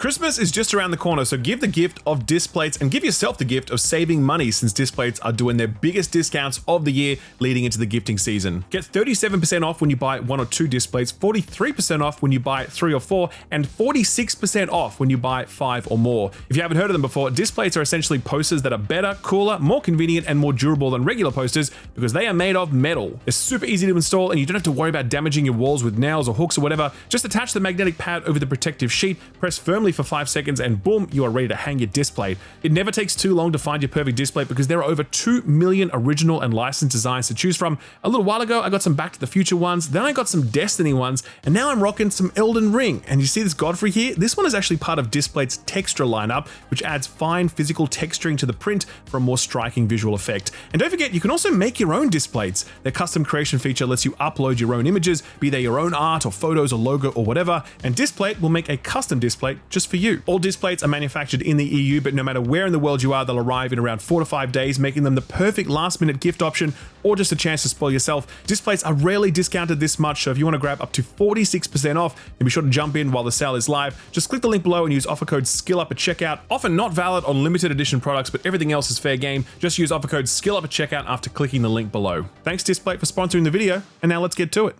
Christmas is just around the corner, so give the gift of Displates and give yourself the gift of saving money since Displates are doing their biggest discounts of the year leading into the gifting season. Get 37% off when you buy 1 or 2 Displates, 43% off when you buy 3 or 4, and 46% off when you buy 5 or more. If you haven't heard of them before, Displates are essentially posters that are better, cooler, more convenient, and more durable than regular posters because they are made of metal. They're super easy to install and you don't have to worry about damaging your walls with nails or hooks or whatever. Just attach the magnetic pad over the protective sheet, press firmly for 5 seconds, and boom, you are ready to hang your Displate. It never takes too long to find your perfect Displate because there are over 2 million original and licensed designs to choose from. A little while ago, I got some Back to the Future ones, then I got some Destiny ones, and now I'm rocking some Elden Ring. And you see this Godfrey here? This one is actually part of Displate's Texture lineup, which adds fine physical texturing to the print for a more striking visual effect. And don't forget, you can also make your own Displates. Their custom creation feature lets you upload your own images, be they your own art or photos or logo or whatever, and Displate will make a custom Displate just for you. All Displates are manufactured in the EU, but no matter where in the world you are, they'll arrive in around 4 to 5 days, making them the perfect last-minute gift option or just a chance to spoil yourself. Displates are rarely discounted this much, so if you want to grab up to 46% off, then be sure to jump in while the sale is live. Just click the link below and use offer code SKILLUP at checkout. Often not valid on limited edition products, but everything else is fair game. Just use offer code SKILLUP at checkout after clicking the link below. Thanks Displate for sponsoring the video, and now let's get to it.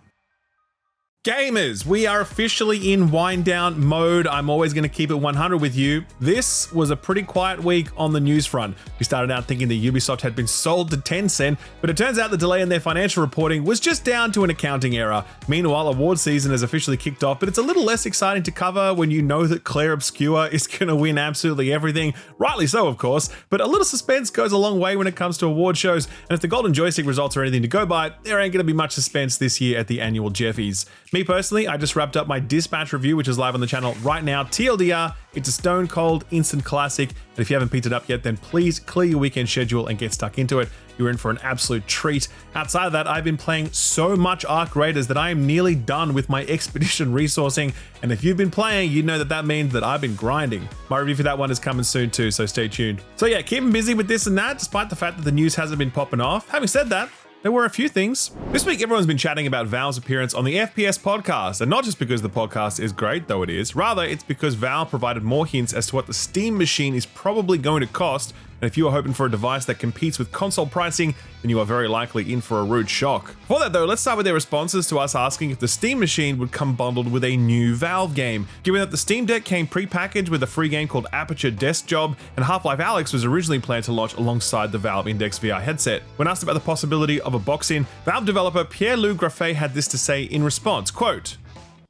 Gamers, we are officially in wind down mode. I'm always going to keep it 100 with you. This was a pretty quiet week on the news front. We started out thinking that Ubisoft had been sold to Tencent, but it turns out the delay in their financial reporting was just down to an accounting error. Meanwhile, award season has officially kicked off, but it's a little less exciting to cover when you know that Claire Obscura is going to win absolutely everything. Rightly so, of course, but a little suspense goes a long way when it comes to award shows, and if the Golden Joystick results are anything to go by, there ain't going to be much suspense this year at the annual Jeffies. Me personally, I just wrapped up my Dispatch review, which is live on the channel right now. TLDR, it's a stone cold instant classic, and if you haven't picked it up yet, then please clear your weekend schedule and get stuck into it. You're in for an absolute treat. Outside of that, I've been playing so much Arc Raiders that I am nearly done with my expedition resourcing, and if you've been playing, you know that that means that I've been grinding. My review for that one is coming soon too, so stay tuned. So yeah, keeping busy with this and that, despite the fact that the news hasn't been popping off. Having said that, there were a few things. This week, everyone's been chatting about Valve's appearance on the FPS podcast, and not just because the podcast is great, though it is. Rather, it's because Valve provided more hints as to what the Steam machine is probably going to cost, and if you are hoping for a device that competes with console pricing, then you are very likely in for a rude shock. For that though, let's start with their responses to us asking if the Steam machine would come bundled with a new Valve game. Given that the Steam Deck came pre-packaged with a free game called Aperture Desk Job, and Half-Life Alyx was originally planned to launch alongside the Valve Index VR headset. When asked about the possibility of a box-in, Valve developer Pierre-Loup Graffet had this to say in response, quote,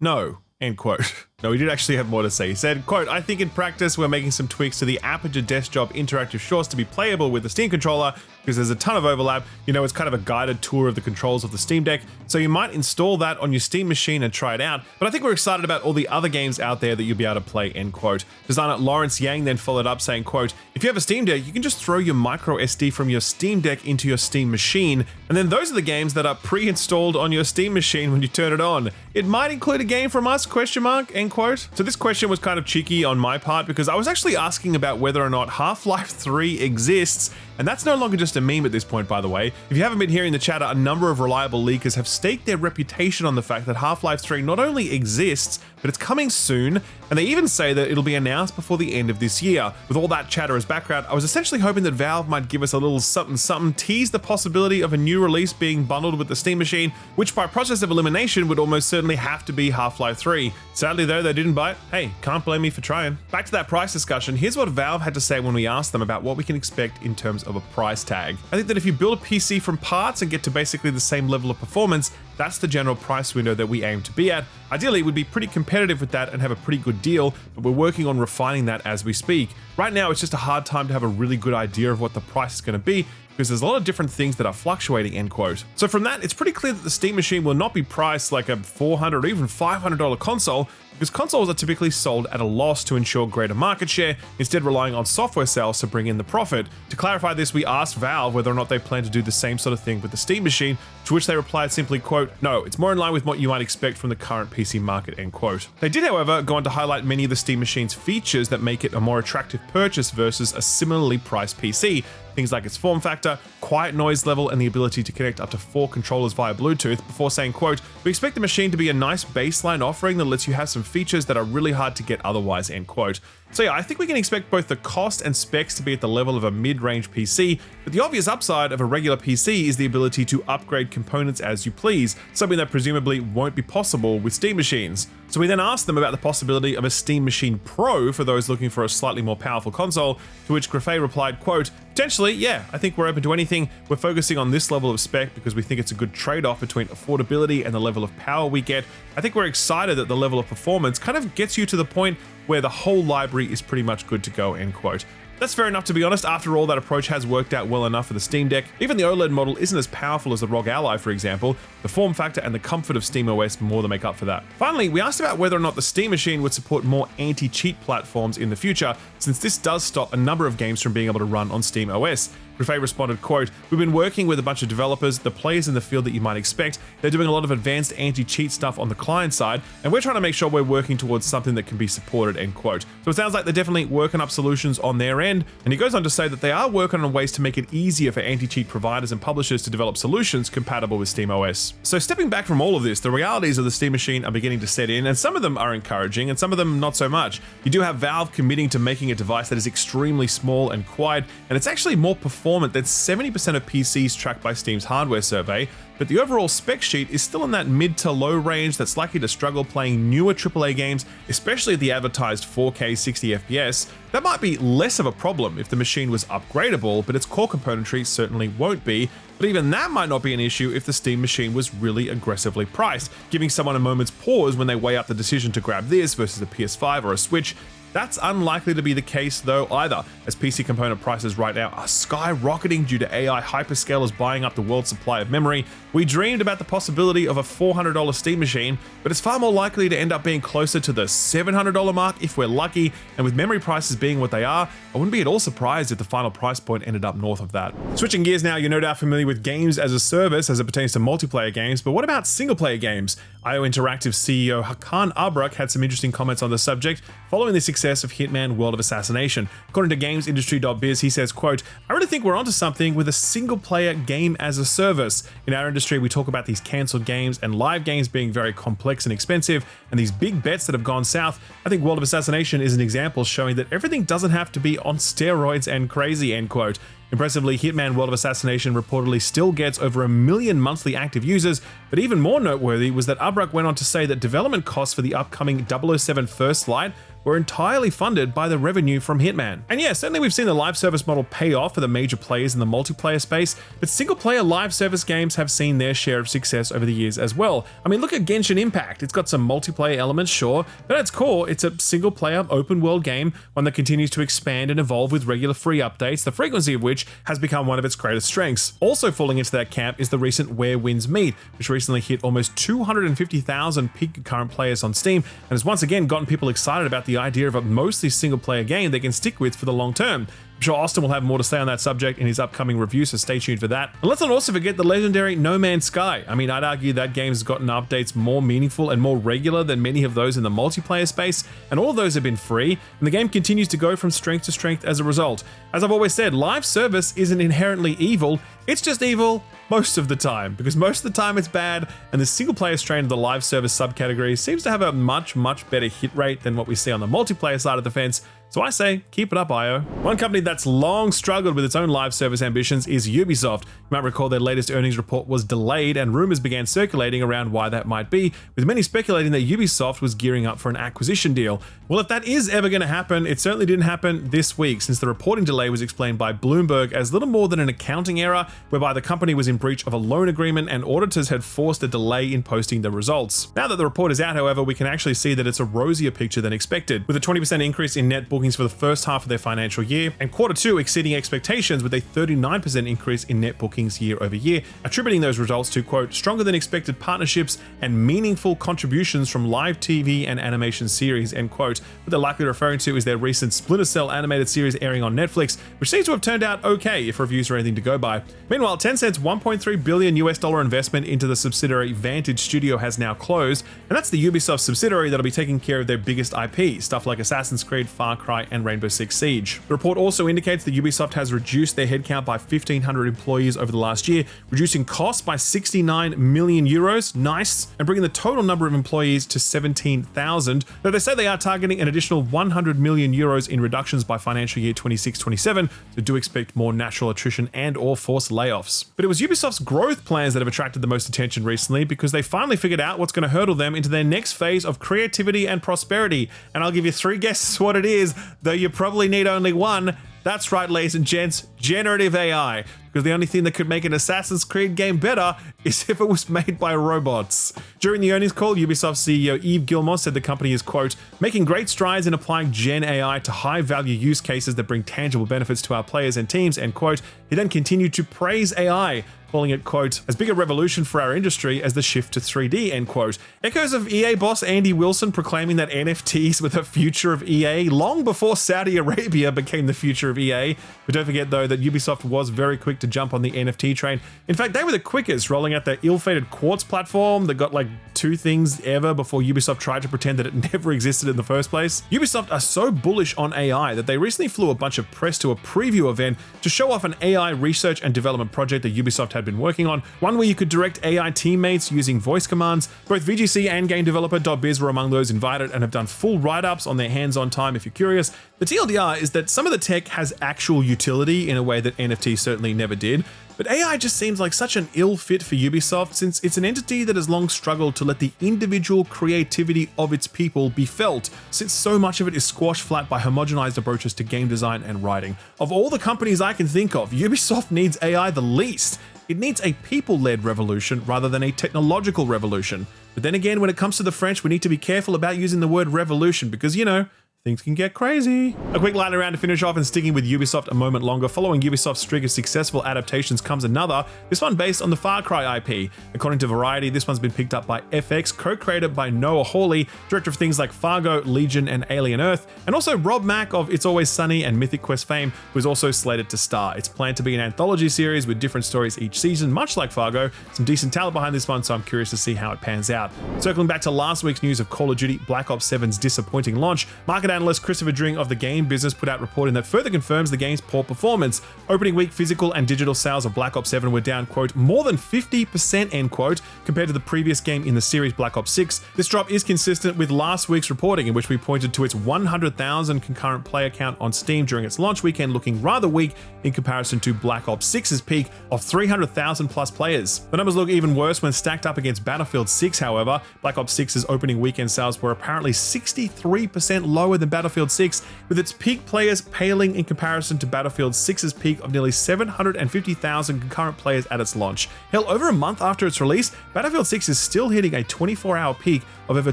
"No," end quote. No, he did actually have more to say. He said, quote, "I think in practice we're making some tweaks to the Aperture Desk Job interactive shorts to be playable with the Steam controller because there's a ton of overlap. You know, it's kind of a guided tour of the controls of the Steam Deck, so you might install that on your Steam machine and try it out. But I think we're excited about all the other games out there that you'll be able to play," end quote. Designer Lawrence Yang then followed up saying, quote, "If you have a Steam Deck, you can just throw your micro SD from your Steam Deck into your Steam machine, and then those are the games that are pre-installed on your Steam machine when you turn it on. It might include a game from us, question mark," end quote. So this question was kind of cheeky on my part because I was actually asking about whether or not Half-Life 3 exists, and that's no longer just a meme at this point, by the way. If you haven't been hearing the chatter, a number of reliable leakers have staked their reputation on the fact that Half-Life 3 not only exists, but it's coming soon, and they even say that it'll be announced before the end of this year. With all that chatter as background, I was essentially hoping that Valve might give us a little something, tease the possibility of a new release being bundled with the Steam machine, which by process of elimination would almost certainly have to be Half-Life 3. Sadly though, they didn't bite. Hey, can't blame me for trying. Back to that price discussion, here's what Valve had to say when we asked them about what we can expect in terms of a price tag. I think that if you build a PC from parts and get to basically the same level of performance, that's the general price window that we aim to be at. Ideally, it would be pretty competitive with that and have a pretty good deal, but we're working on refining that as we speak. Right now, it's just a hard time to have a really good idea of what the price is going to be because there's a lot of different things that are fluctuating, end quote. So from that, it's pretty clear that the Steam machine will not be priced like a $400 or even $500 console, because consoles are typically sold at a loss to ensure greater market share, instead relying on software sales to bring in the profit. To clarify this, we asked Valve whether or not they plan to do the same sort of thing with the Steam machine, to which they replied simply, quote, "No, it's more in line with what you might expect from the current PC market," end quote. They did, however, go on to highlight many of the Steam machine's features that make it a more attractive purchase versus a similarly priced PC. things like its form factor, quiet noise level, and the ability to connect up to 4 controllers via Bluetooth, before saying, quote, "We expect the machine to be a nice baseline offering that lets you have some features that are really hard to get otherwise," end quote. So yeah, I think we can expect both the cost and specs to be at the level of a mid-range PC, but the obvious upside of a regular PC is the ability to upgrade components as you please, something that presumably won't be possible with Steam machines. So we then asked them about the possibility of a Steam Machine Pro for those looking for a slightly more powerful console, to which Grafay replied, quote, "Potentially, yeah, I think we're open to anything. We're focusing on this level of spec because we think it's a good trade-off between affordability and the level of power we get. I think we're excited that the level of performance kind of gets you to the point where the whole library is pretty much good to go," end quote. That's fair enough, to be honest. After all, that approach has worked out well enough for the Steam Deck. Even the OLED model isn't as powerful as the ROG Ally, for example. The form factor and the comfort of SteamOS more than make up for that. Finally, we asked about whether or not the Steam machine would support more anti-cheat platforms in the future, since this does stop a number of games from being able to run on SteamOS. Grafay responded, quote, "We've been working with a bunch of developers, the players in the field that you might expect. They're doing a lot of advanced anti-cheat stuff on the client side, and we're trying to make sure we're working towards something that can be supported," end quote. So it sounds like they're definitely working up solutions on their end, and he goes on to say that they are working on ways to make it easier for anti-cheat providers and publishers to develop solutions compatible with SteamOS. So stepping back from all of this, the realities of the Steam machine are beginning to set in, and some of them are encouraging, and some of them not so much. You do have Valve committing to making a device that is extremely small and quiet, and it's actually more performant than 70% of PCs tracked by Steam's hardware survey, but the overall spec sheet is still in that mid to low range that's likely to struggle playing newer AAA games, especially at the advertised 4K 60 FPS. That might be less of a problem if the machine was upgradable, but its core componentry certainly won't be. But even that might not be an issue if the Steam machine was really aggressively priced, giving someone a moment's pause when they weigh up the decision to grab this versus a PS5 or a Switch. That's unlikely to be the case though either, as PC component prices right now are skyrocketing due to AI hyperscalers buying up the world's supply of memory. We dreamed about the possibility of a $400 Steam machine, but it's far more likely to end up being closer to the $700 mark if we're lucky, and with memory prices being what they are, I wouldn't be at all surprised if the final price point ended up north of that. Switching gears now, you're no doubt familiar with games as a service as it pertains to multiplayer games, but what about single player games? IO Interactive CEO Hakan Abrak had some interesting comments on the subject following the success of Hitman World of Assassination. According to GamesIndustry.biz, he says, quote, "I really think we're onto something with a single player game as a service. In our industry, we talk about these cancelled games and live games being very complex and expensive, and these big bets that have gone south. I think World of Assassination is an example showing that everything doesn't have to be on steroids and crazy," end quote. Impressively, Hitman World of Assassination reportedly still gets over 1 million monthly active users, but even more noteworthy was that Abrak went on to say that development costs for the upcoming 007 First Light were entirely funded by the revenue from Hitman. And yeah, certainly we've seen the live service model pay off for the major players in the multiplayer space, but single-player live service games have seen their share of success over the years as well. I mean, look at Genshin Impact. It's got some multiplayer elements, sure, but at its core, it's a single-player open-world game, one that continues to expand and evolve with regular free updates, the frequency of which has become one of its greatest strengths. Also falling into that camp is the recent Where Winds Meet, which recently hit almost 250,000 peak concurrent players on Steam, and has once again gotten people excited about the idea of a mostly single-player game they can stick with for the long term. I'm sure Austin will have more to say on that subject in his upcoming review, so stay tuned for that. And let's not also forget the legendary No Man's Sky. I mean, I'd argue that game's gotten updates more meaningful and more regular than many of those in the multiplayer space, and all of those have been free, and the game continues to go from strength to strength as a result. As I've always said, live service isn't inherently evil, it's just evil most of the time, because most of the time it's bad, and the single-player strain of the live service subcategory seems to have a much better hit rate than what we see on the multiplayer side of the fence. So I say, keep it up, IO. One company that's long struggled with its own live service ambitions is Ubisoft. You might recall their latest earnings report was delayed, and rumors began circulating around why that might be, with many speculating that Ubisoft was gearing up for an acquisition deal. Well, if that is ever going to happen, it certainly didn't happen this week, since the reporting delay was explained by Bloomberg as little more than an accounting error, whereby the company was in breach of a loan agreement and auditors had forced a delay in posting the results. Now that the report is out, however, we can actually see that it's a rosier picture than expected, with a 20% increase in net bookings for the first half of their financial year, and Q2 exceeding expectations with a 39% increase in net bookings year over year, attributing those results to, quote, stronger than expected partnerships and meaningful contributions from live TV and animation series, end quote. What they're likely referring to is their recent Splinter Cell animated series airing on Netflix, which seems to have turned out okay if reviews are anything to go by. Meanwhile, Tencent's $1.3 billion investment into the subsidiary Vantage Studio has now closed, and that's the Ubisoft subsidiary that'll be taking care of their biggest IP, stuff like Assassin's Creed, Far Cry, Cry and Rainbow Six Siege. The report also indicates that Ubisoft has reduced their headcount by 1,500 employees over the last year, reducing costs by 69 million euros, nice, and bringing the total number of employees to 17,000, though they say they are targeting an additional 100 million euros in reductions by financial year 26-27, so do expect more natural attrition and or forced layoffs. But it was Ubisoft's growth plans that have attracted the most attention recently, because they finally figured out what's going to hurdle them into their next phase of creativity and prosperity. And I'll give you 3 guesses what it is, though you probably need only one. That's right, ladies and gents, generative AI. Because the only thing that could make an Assassin's Creed game better is if it was made by robots. During the earnings call, Ubisoft CEO Yves Guillemot said the company is, quote, making great strides in applying Gen AI to high-value use cases that bring tangible benefits to our players and teams, end quote. He then continued to praise AI, calling it, quote, as big a revolution for our industry as the shift to 3D, end quote. Echoes of EA boss Andy Wilson proclaiming that NFTs were the future of EA long before Saudi Arabia became the future of EA. But don't forget, though, that Ubisoft was very quick to jump on the NFT train. In fact, they were the quickest, rolling out their ill-fated Quartz platform that got like 2 things ever before Ubisoft tried to pretend that it never existed in the first place. Ubisoft are so bullish on AI that they recently flew a bunch of press to a preview event to show off an AI research and development project that Ubisoft had been working on, one where you could direct AI teammates using voice commands. Both VGC and game developer .biz were among those invited and have done full write-ups on their hands-on time if you're curious. The TLDR is that some of the tech has actual utility in a way that NFT certainly never did, but AI just seems like such an ill fit for Ubisoft, since it's an entity that has long struggled to let the individual creativity of its people be felt, since so much of it is squashed flat by homogenized approaches to game design and writing. Of all the companies I can think of, Ubisoft needs AI the least. It needs a people-led revolution rather than a technological revolution. But then again, when it comes to the French, we need to be careful about using the word revolution because, you know, things can get crazy. A quick lightning round to finish off, and sticking with Ubisoft a moment longer. Following Ubisoft's streak of successful adaptations comes another, this one based on the Far Cry IP. According to Variety, this one's been picked up by FX, co-created by Noah Hawley, director of things like Fargo, Legion, and Alien Earth, and also Rob Mack of It's Always Sunny and Mythic Quest fame, who is also slated to star. It's planned to be an anthology series with different stories each season, much like Fargo. Some decent talent behind this one, so I'm curious to see how it pans out. Circling back to last week's news of Call of Duty Black Ops 7's disappointing launch, market analyst Christopher Dring of the Game Business put out reporting that further confirms the game's poor performance. Opening week physical and digital sales of Black Ops 7 were down, quote, more than 50%, end quote, compared to the previous game in the series Black Ops 6. This drop is consistent with last week's reporting, in which we pointed to its 100,000 concurrent player count on Steam during its launch weekend, looking rather weak in comparison to Black Ops 6's peak of 300,000 plus players. The numbers look even worse when stacked up against Battlefield 6, however. Black Ops 6's opening weekend sales were apparently 63% lower than Battlefield 6, with its peak players paling in comparison to Battlefield 6's peak of nearly 750,000 concurrent players at its launch. Hell, over a month after its release, Battlefield 6 is still hitting a 24-hour peak of over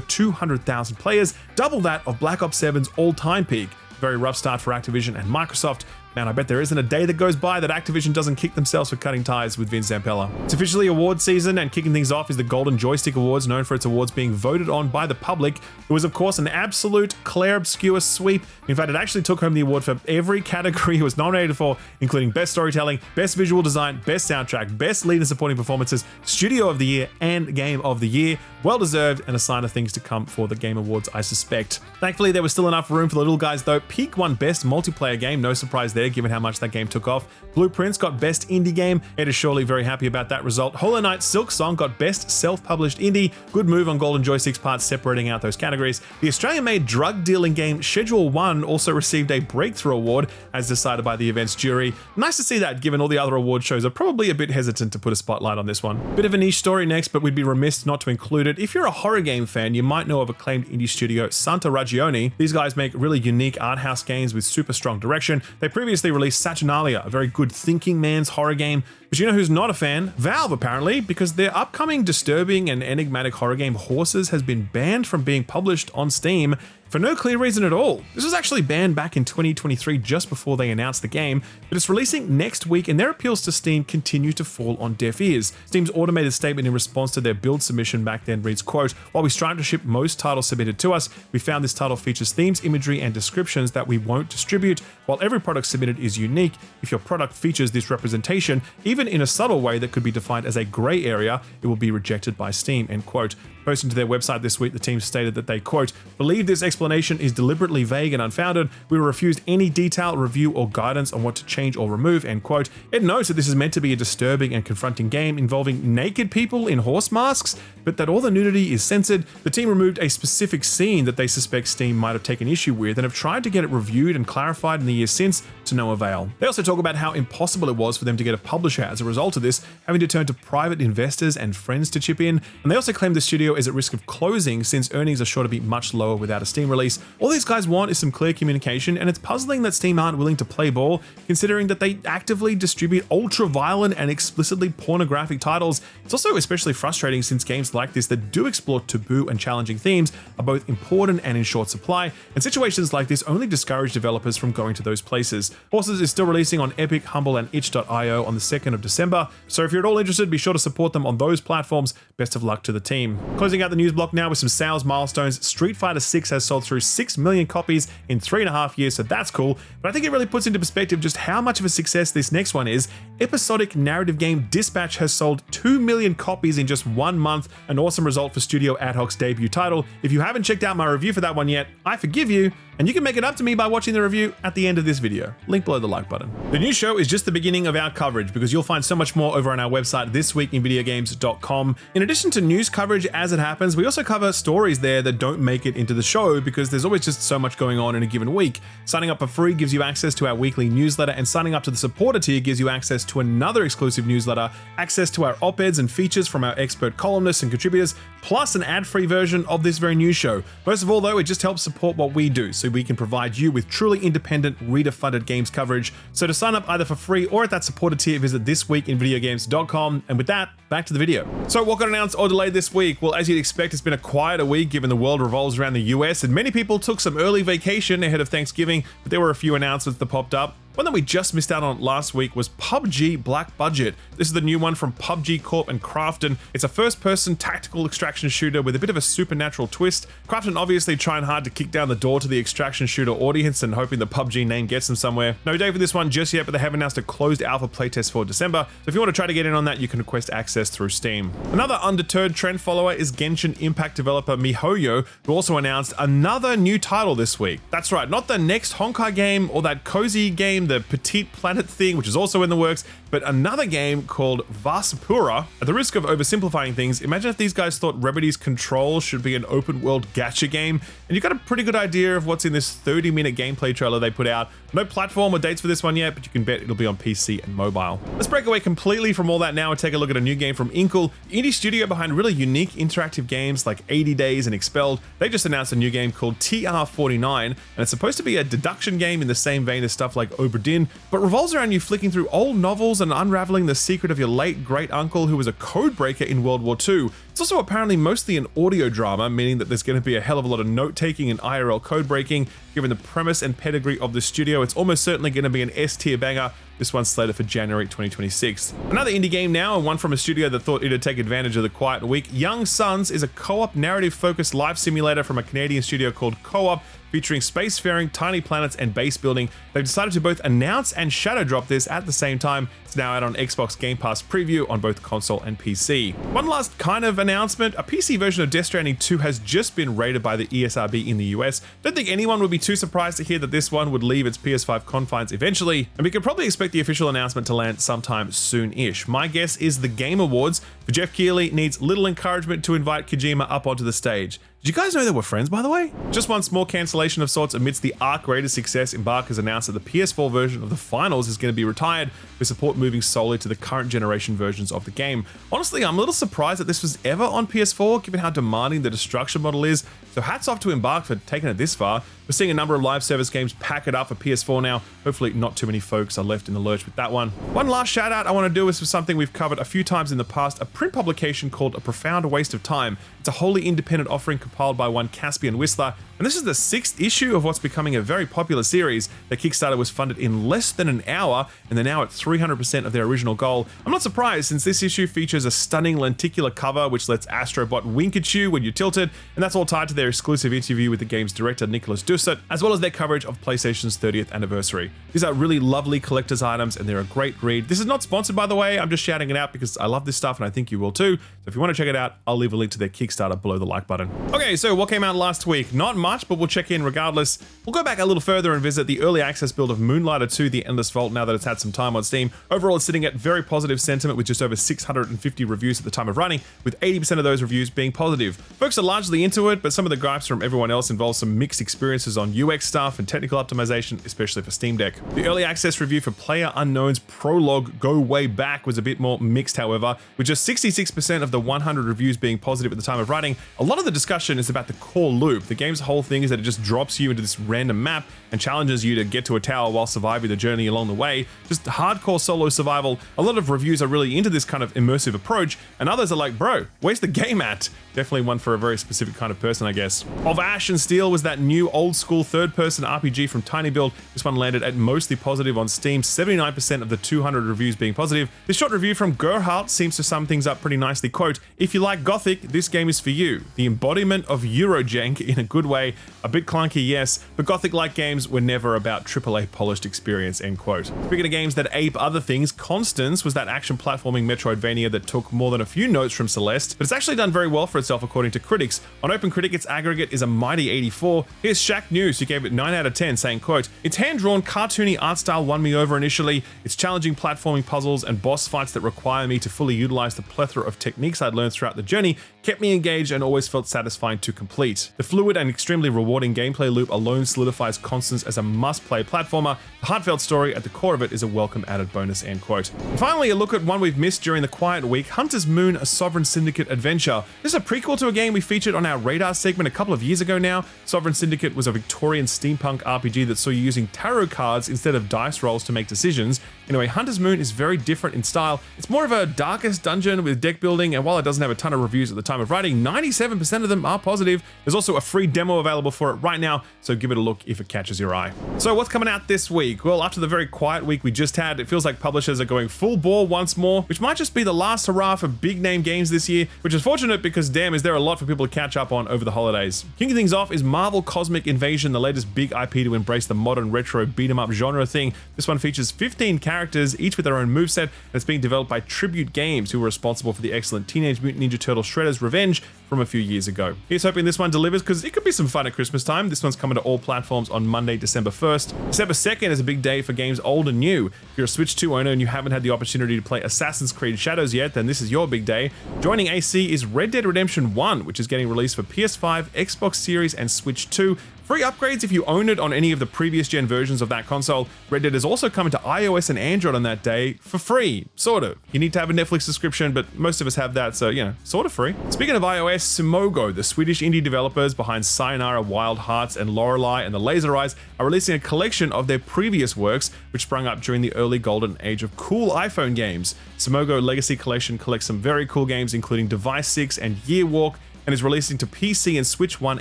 200,000 players, double that of Black Ops 7's all-time peak. Very rough start for Activision and Microsoft. Man, I bet there isn't a day that goes by that Activision doesn't kick themselves for cutting ties with Vince Zampella. It's officially award season, and kicking things off is the Golden Joystick Awards, known for its awards being voted on by the public. It was, of course, an absolute clair-obscur sweep. In fact, it actually took home the award for every category it was nominated for, including Best Storytelling, Best Visual Design, Best Soundtrack, Best Lead and Supporting Performances, Studio of the Year, and Game of the Year. Well deserved, and a sign of things to come for the Game Awards, I suspect. Thankfully, there was still enough room for the little guys, though. Peak won Best Multiplayer Game, no surprise there, given how much that game took off. Blueprints got Best Indie Game. Ed is surely very happy about that result. Hollow Knight Silksong got Best Self-Published Indie. Good move on Golden Joystick's part, separating out those categories. The Australian-made drug-dealing game Schedule 1 also received a Breakthrough Award, as decided by the event's jury. Nice to see that, given all the other award shows are probably a bit hesitant to put a spotlight on this one. Bit of a niche story next, but we'd be remiss not to include it. If you're a horror game fan, you might know of acclaimed indie studio Santa Ragione. These guys make really unique art house games with super strong direction. They previously released Saturnalia, a very good thinking man's horror game. But you know who's not a fan? Valve, apparently, because their upcoming disturbing and enigmatic horror game Horses has been banned from being published on Steam for no clear reason at all. This was actually banned back in 2023, just before they announced the game, but it's releasing next week, and their appeals to Steam continue to fall on deaf ears. Steam's automated statement in response to their build submission back then reads, quote, while we strive to ship most titles submitted to us, we found this title features themes, imagery, and descriptions that we won't distribute. While every product submitted is unique, if your product features this representation, even in a subtle way that could be defined as a gray area, it will be rejected by Steam, end quote. Posting to their website this week, the team stated that they, quote, believe this explanation is deliberately vague and unfounded. We refused any detailed review or guidance on what to change or remove, end quote. It notes that this is meant to be a disturbing and confronting game involving naked people in horse masks, but that all the nudity is censored. The team removed a specific scene that they suspect Steam might have taken issue with and have tried to get it reviewed and clarified in the years since, to no avail. They also talk about how impossible it was for them to get a publisher as a result of this, having to turn to private investors and friends to chip in, and they also claim the studio is at risk of closing since earnings are sure to be much lower without a Steam release. All these guys want is some clear communication, and it's puzzling that Steam aren't willing to play ball, considering that they actively distribute ultra-violent and explicitly pornographic titles. It's also especially frustrating since games like this that do explore taboo and challenging themes are both important and in short supply, and situations like this only discourage developers from going to those places. Horses is still releasing on Epic, Humble, and itch.io on the 2nd of December, so if you're at all interested, be sure to support them on those platforms. Best of luck to the team. Closing out the news block now with some sales milestones. Street Fighter 6 has sold through 6 million copies in 3.5 years, so that's cool, but I think it really puts into perspective just how much of a success this next one is. Episodic narrative game Dispatch has sold 2 million copies in just 1 month, an awesome result for Studio Ad Hoc's debut title. If you haven't checked out my review for that one yet, I forgive you, and you can make it up to me by watching the review at the end of this video. Link below the like button. The new show is just the beginning of our coverage, because you'll find so much more over on our website thisweekinvideogames.com. In addition to news coverage as it happens, we also cover stories there that don't make it into the show because there's always just so much going on in a given week. Signing up for free gives you access to our weekly newsletter, and signing up to the supporter tier gives you access to another exclusive newsletter, access to our op-eds and features from our expert columnists and contributors, plus an ad-free version of this very news show. Most of all though, it just helps support what we do, so we can provide you with truly independent, reader-funded games coverage. So to sign up either for free or at that supporter tier, visit thisweekinvideogames.com. And with that, back to the video. So what got announced or delayed this week? Well, as you'd expect, it's been a quieter week given the world revolves around the US, and many people took some early vacation ahead of Thanksgiving, but there were a few announcements that popped up. One that we just missed out on last week was PUBG Black Budget. This is the new one from PUBG Corp and Krafton. It's a first-person tactical extraction shooter with a bit of a supernatural twist. Krafton obviously trying hard to kick down the door to the extraction shooter audience and hoping the PUBG name gets them somewhere. No date for this one just yet, but they have announced a closed alpha playtest for December, so if you want to try to get in on that, you can request access through Steam. Another undeterred trend follower is Genshin Impact developer MiHoYo, who also announced another new title this week. That's right, not the next Honkai game or that cozy game, the Petite Planet thing, which is also in the works, but another game called Vasapura. At the risk of oversimplifying things, imagine if these guys thought Remedy's Control should be an open world gacha game, and you got a pretty good idea of what's in this 30-minute gameplay trailer they put out. No platform or dates for this one yet, but you can bet it'll be on PC and mobile. Let's break away completely from all that now and take a look at a new game from Inkle, the indie studio behind really unique interactive games like 80 Days and Expelled. They just announced a new game called TR49, and it's supposed to be a deduction game in the same vein as stuff like Oberdin, but revolves around you flicking through old novels and unraveling the secret of your late great uncle who was a code breaker in World War II. It's also apparently mostly an audio drama, meaning that there's going to be a hell of a lot of note-taking and IRL code breaking. Given the premise and pedigree of the studio, it's almost certainly going to be an S-tier banger. This one's slated for January 2026. Another indie game now, and one from a studio that thought it'd take advantage of the quiet week. Young Suns is a co-op narrative-focused life simulator from a Canadian studio called Co-op, featuring spacefaring, tiny planets, and base building. They've decided to both announce and shadow drop this at the same time. It's now out on Xbox Game Pass Preview on both console and PC. One last kind of announcement, a PC version of Death Stranding 2 has just been rated by the ESRB in the US. Don't think anyone would be too surprised to hear that this one would leave its PS5 confines eventually, and we could probably expect the official announcement to land sometime soon-ish. My guess is the Game Awards for Jeff Keighley needs little encouragement to invite Kojima up onto the stage. Did you guys know they were friends, by the way? Just one small cancellation of sorts amidst the arc-rated success. Embark has announced that the PS4 version of the finals is going to be retired, with support moving solely to the current generation versions of the game. Honestly, I'm a little surprised that this was ever on PS4, given how demanding the destruction model is, so hats off to Embark for taking it this far. We're seeing a number of live service games pack it up for PS4 now. Hopefully not too many folks are left in the lurch with that one. One last shout out I want to do is for something we've covered a few times in the past, a print publication called A Profound Waste of Time. It's a wholly independent offering compiled by one Caspian Whistler, and this is the 6th issue of what's becoming a very popular series. The Kickstarter was funded in less than an hour, and they're now at 300% of their original goal. I'm not surprised, since this issue features a stunning lenticular cover which lets Astrobot wink at you when you're tilted, and that's all tied to their exclusive interview with the game's director Nicholas Du. Dusset, as well as their coverage of PlayStation's 30th anniversary. These are really lovely collector's items and they're a great read. This is not sponsored, by the way. I'm just shouting it out because I love this stuff and I think you will too. So if you want to check it out, I'll leave a link to their Kickstarter below the like button. Okay, so what came out last week? Not much, but we'll check in regardless. We'll go back a little further and visit the early access build of Moonlighter 2: The Endless Vault now that it's had some time on Steam. Overall, it's sitting at very positive sentiment with just over 650 reviews at the time of running, with 80% of those reviews being positive. Folks are largely into it, but some of the gripes from everyone else involve some mixed experiences on UX stuff and technical optimization, especially for Steam Deck. The early access review for PlayerUnknown's Prologue Go Way Back was a bit more mixed, however, with just 66% of the 100 reviews being positive at the time of writing. A lot of the discussion is about the core loop. The game's whole thing is that it just drops you into this random map and challenges you to get to a tower while surviving the journey along the way. Just hardcore solo survival. A lot of reviews are really into this kind of immersive approach, and others are like, bro, where's the game at? Definitely one for a very specific kind of person, I guess. Of Ash and Steel was that new old school third-person RPG from Tiny Build. This one landed at mostly positive on Steam, 79% of the 200 reviews being positive. This short review from Gerhardt seems to sum things up pretty nicely. Quote, "If you like Gothic, this game is for you. The embodiment of Eurojank in a good way. A bit clunky, yes, but Gothic-like games were never about AAA polished experience," end quote. Speaking of games that ape other things, Constance was that action platforming Metroidvania that took more than a few notes from Celeste, but it's actually done very well for itself according to critics. On OpenCritic, its aggregate is a mighty 84. Here's Shaq News, who gave it 9 out of 10, saying, quote, "Its hand-drawn, cartoony art style won me over initially. Its challenging platforming puzzles and boss fights that require me to fully utilize the plethora of techniques I'd learned throughout the journey kept me engaged and always felt satisfying to complete. The fluid and extremely rewarding gameplay loop alone solidifies Constance as a must-play platformer. The heartfelt story at the core of it is a welcome added bonus," end quote. And finally, a look at one we've missed during the quiet week, Hunter's Moon: A Sovereign Syndicate Adventure. This is a prequel to a game we featured on our Radar segment a couple of years ago now. Sovereign Syndicate was a Victorian steampunk RPG that saw you using tarot cards instead of dice rolls to make decisions. Anyway, Hunter's Moon is very different in style. It's more of a Darkest Dungeon with deck building, and while it doesn't have a ton of reviews at the time of writing, 97% of them are positive. There's also a free demo available for it right now, so give it a look if it catches your eye. So what's coming out this week? Well, after the very quiet week we just had, it feels like publishers are going full bore once more, which might just be the last hurrah for big name games this year, which is fortunate because damn, is there a lot for people to catch up on over the holidays. Kicking things off is Marvel Cosmic Invasion, the latest big IP to embrace the modern retro beat-em-up genre thing. This one features 15 characters, each with their own moveset, and it's being developed by Tribute Games, who were responsible for the excellent Teenage Mutant Ninja Turtle Shredder's Revenge from a few years ago. Here's hoping this one delivers because it could be some fun at Christmas time. This one's coming to all platforms on Monday, December 1st. December 2nd is a big day for games old and new. If you're a Switch 2 owner and you haven't had the opportunity to play Assassin's Creed Shadows yet, then this is your big day. Joining AC is Red Dead Redemption 1, which is getting released for PS5, Xbox Series, and Switch 2. Free upgrades if you own it on any of the previous gen versions of that console. Red Dead is also coming to iOS and Android on that day for free, sort of. You need to have a Netflix subscription, but most of us have that, so, you know, sort of free. Speaking of iOS, Simogo, the Swedish indie developers behind Sayonara Wild Hearts and Lorelei and the Laser Eyes, are releasing a collection of their previous works, which sprung up during the early golden age of cool iPhone games. Simogo Legacy Collection collects some very cool games, including Device 6 and Yearwalk, and is releasing to PC and Switch 1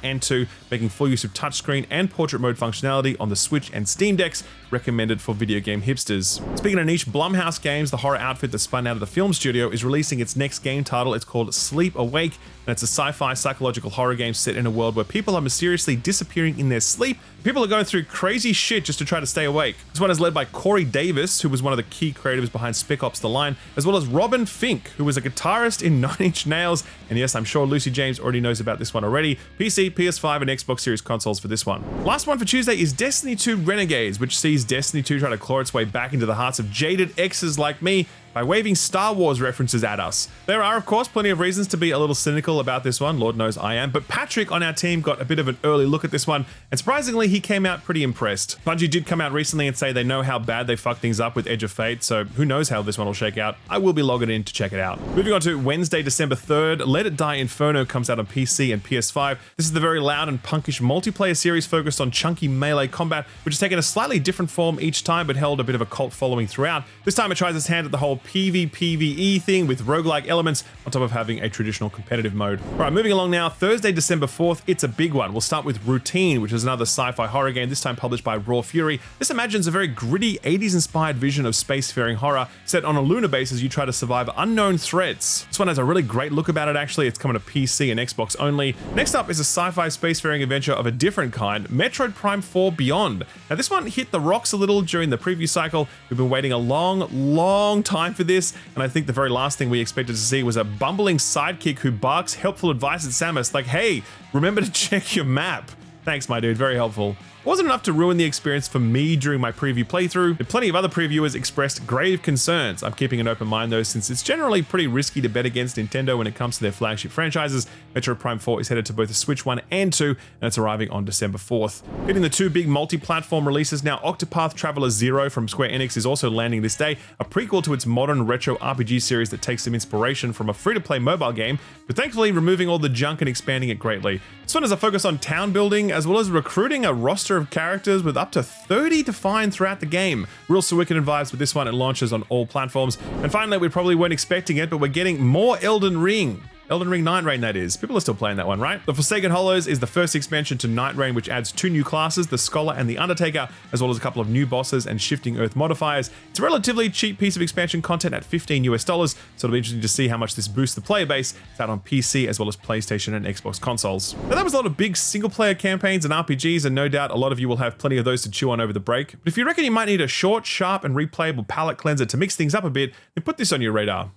and 2, making full use of touchscreen and portrait mode functionality on the Switch and Steam Decks, recommended for video game hipsters. Speaking of niche, Blumhouse Games, the horror outfit that spun out of the film studio, is releasing its next game title. It's called Sleep Awake, and it's a sci-fi psychological horror game set in a world where people are mysteriously disappearing in their sleep. People are going through crazy shit just to try to stay awake. This one is led by Corey Davis, who was one of the key creatives behind Spec Ops: The Line, as well as Robin Fink, who was a guitarist in 9 Inch Nails. And yes, I'm sure Lucy James already knows about this one already. PC, PS5, and Xbox Series consoles for this one. Last one for Tuesday is Destiny 2 Renegades, which sees Destiny 2 try to claw its way back into the hearts of jaded exes like me by waving Star Wars references at us. There are, of course, plenty of reasons to be a little cynical about this one. Lord knows I am. But Patrick on our team got a bit of an early look at this one, and surprisingly, he came out pretty impressed. Bungie did come out recently and say they know how bad they fucked things up with Edge of Fate, so who knows how this one will shake out. I will be logging in to check it out. Moving on to Wednesday, December 3rd, Let It Die Inferno comes out on PC and PS5. This is the very loud and punkish multiplayer series focused on chunky melee combat, which has taken a slightly different form each time, but held a bit of a cult following throughout. This time it tries its hand at the whole PvPvE thing with roguelike elements on top of having a traditional competitive mode. All right, moving along now. Thursday, December 4th, it's a big one. We'll start with Routine, which is another sci-fi horror game, this time published by Raw Fury. This imagines a very gritty 80s-inspired vision of spacefaring horror set on a lunar base as you try to survive unknown threats. This one has a really great look about it, actually. It's coming to PC and Xbox only. Next up is a sci-fi spacefaring adventure of a different kind, Metroid Prime 4 Beyond. Now, this one hit the rocks a little during the preview cycle. We've been waiting a long time for this, and I think the very last thing we expected to see was a bumbling sidekick who barks helpful advice at Samus, like, hey, remember to check your map. Thanks, my dude, very helpful. It wasn't enough to ruin the experience for me during my preview playthrough, but plenty of other previewers expressed grave concerns. I'm keeping an open mind though, since it's generally pretty risky to bet against Nintendo when it comes to their flagship franchises. Metroid Prime 4 is headed to both the Switch 1 and 2, and it's arriving on December 4th. Hitting the two big multi-platform releases now, Octopath Traveler 0 from Square Enix is also landing this day, a prequel to its modern retro RPG series that takes some inspiration from a free-to-play mobile game, but thankfully removing all the junk and expanding it greatly. This one has a focus on town building, as well as recruiting a roster of characters with up to 30 to find throughout the game. Real Suikoden vibes with this one. It launches on all platforms. And finally, we probably weren't expecting it, but we're getting more Elden Ring. Elden Ring Night Reign, that is. People are still playing that one, right? The Forsaken Hollows is the first expansion to Night Reign, which adds two new classes, the Scholar and the Undertaker, as well as a couple of new bosses and shifting earth modifiers. It's a relatively cheap piece of expansion content at $15 US, so it'll be interesting to see how much this boosts the player base. It's out on PC as well as PlayStation and Xbox consoles. Now, that was a lot of big single-player campaigns and RPGs, and no doubt a lot of you will have plenty of those to chew on over the break. But if you reckon you might need a short, sharp, and replayable palate cleanser to mix things up a bit, then put this on your radar.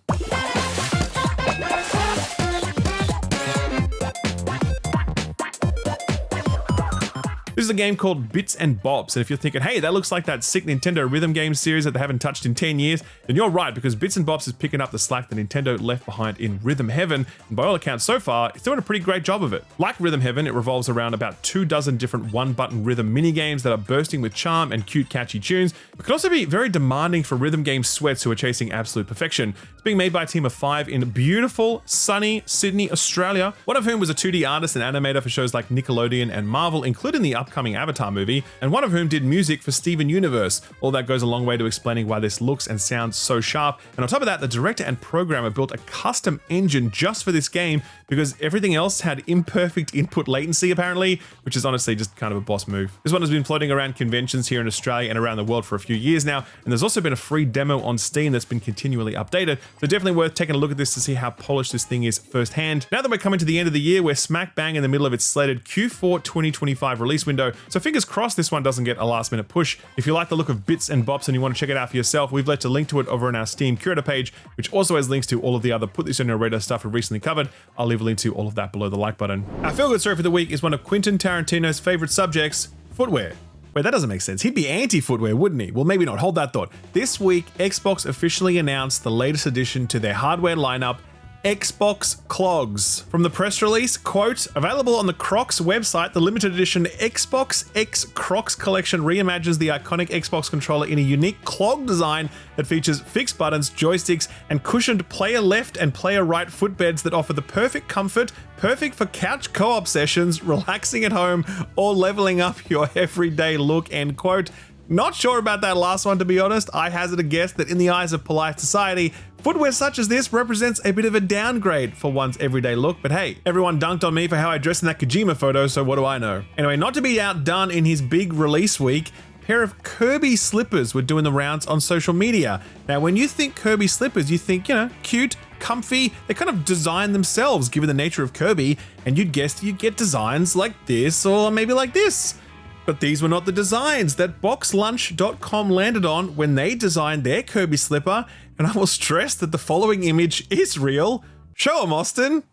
This is a game called Bits and Bobs, and if you're thinking, hey, that looks like that sick Nintendo rhythm game series that they haven't touched in 10 years, then you're right, because Bits and Bobs is picking up the slack that Nintendo left behind in Rhythm Heaven, and by all accounts so far, it's doing a pretty great job of it. Like Rhythm Heaven, it revolves around about 24 different one-button rhythm mini-games that are bursting with charm and cute, catchy tunes, but can also be very demanding for rhythm game sweats who are chasing absolute perfection. It's being made by a team of 5 in beautiful, sunny Sydney, Australia, one of whom was a 2D artist and animator for shows like Nickelodeon and Marvel, including the upcoming Avatar movie, and one of whom did music for Steven Universe. All that goes a long way to explaining why this looks and sounds so sharp. And on top of that, the director and programmer built a custom engine just for this game because everything else had imperfect input latency apparently, which is honestly just kind of a boss move. This one has been floating around conventions here in Australia and around the world for a few years now, and there's also been a free demo on Steam that's been continually updated, so definitely worth taking a look at this to see how polished this thing is firsthand. Now that we're coming to the end of the year, we're smack bang in the middle of its slated Q4 2025 release window, so fingers crossed this one doesn't get a last minute push. If you like the look of Bits and Bobs and you want to check it out for yourself, we've left a link to it over on our Steam curator page, which also has links to all of the other Put This On Your Radar stuff we've recently covered. I'll leave a link to all of that below the like button. Our feel-good story for the week is one of Quentin Tarantino's favorite subjects, footwear. Wait, that doesn't make sense. He'd be anti-footwear, wouldn't he? Well, maybe not. Hold that thought. This week, Xbox officially announced the latest addition to their hardware lineup, Xbox Clogs. From the press release, quote, available on the Crocs website, the limited edition Xbox X Crocs collection reimagines the iconic Xbox controller in a unique clog design that features fixed buttons, joysticks, and cushioned player left and player right footbeds that offer the perfect comfort, perfect for couch co-op sessions, relaxing at home, or leveling up your everyday look, end quote. Not sure about that last one, to be honest. I hazard a guess that in the eyes of polite society, footwear such as this represents a bit of a downgrade for one's everyday look, but hey, everyone dunked on me for how I dressed in that Kojima photo, so what do I know? Anyway, not to be outdone in his big release week, a pair of Kirby slippers were doing the rounds on social media. Now, when you think Kirby slippers, you think, cute, comfy, they kind of design themselves given the nature of Kirby, and you'd guess that you'd get designs like this or maybe like this. But these were not the designs that BoxLunch.com landed on when they designed their Kirby slipper, and I will stress that the following image is real. Show 'em, Austin.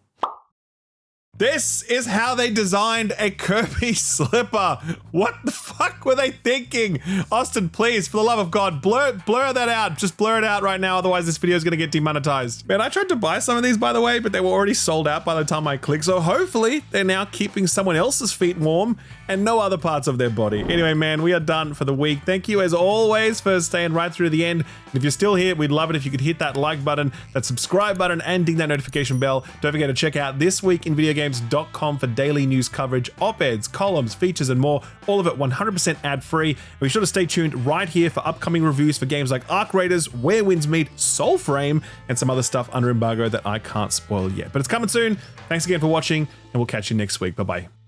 This is how they designed a Kirby slipper. What the fuck were they thinking? Austin, please, for the love of God, blur that out. Just blur it out right now, otherwise this video is gonna get demonetized. Man, I tried to buy some of these, by the way, but they were already sold out by the time I clicked, so hopefully they're now keeping someone else's feet warm and no other parts of their body. Anyway, man, we are done for the week. Thank you, as always, for staying right through the end. And if you're still here, we'd love it if you could hit that like button, that subscribe button, and ding that notification bell. Don't forget to check out This Week in Video Games videogames.com for daily news coverage, op-eds, columns, features, and more. All of it 100% ad-free. And be sure to stay tuned right here for upcoming reviews for games like Arc Raiders, Where Winds Meet, Soulframe, and some other stuff under embargo that I can't spoil yet. But it's coming soon. Thanks again for watching, and we'll catch you next week. Bye-bye.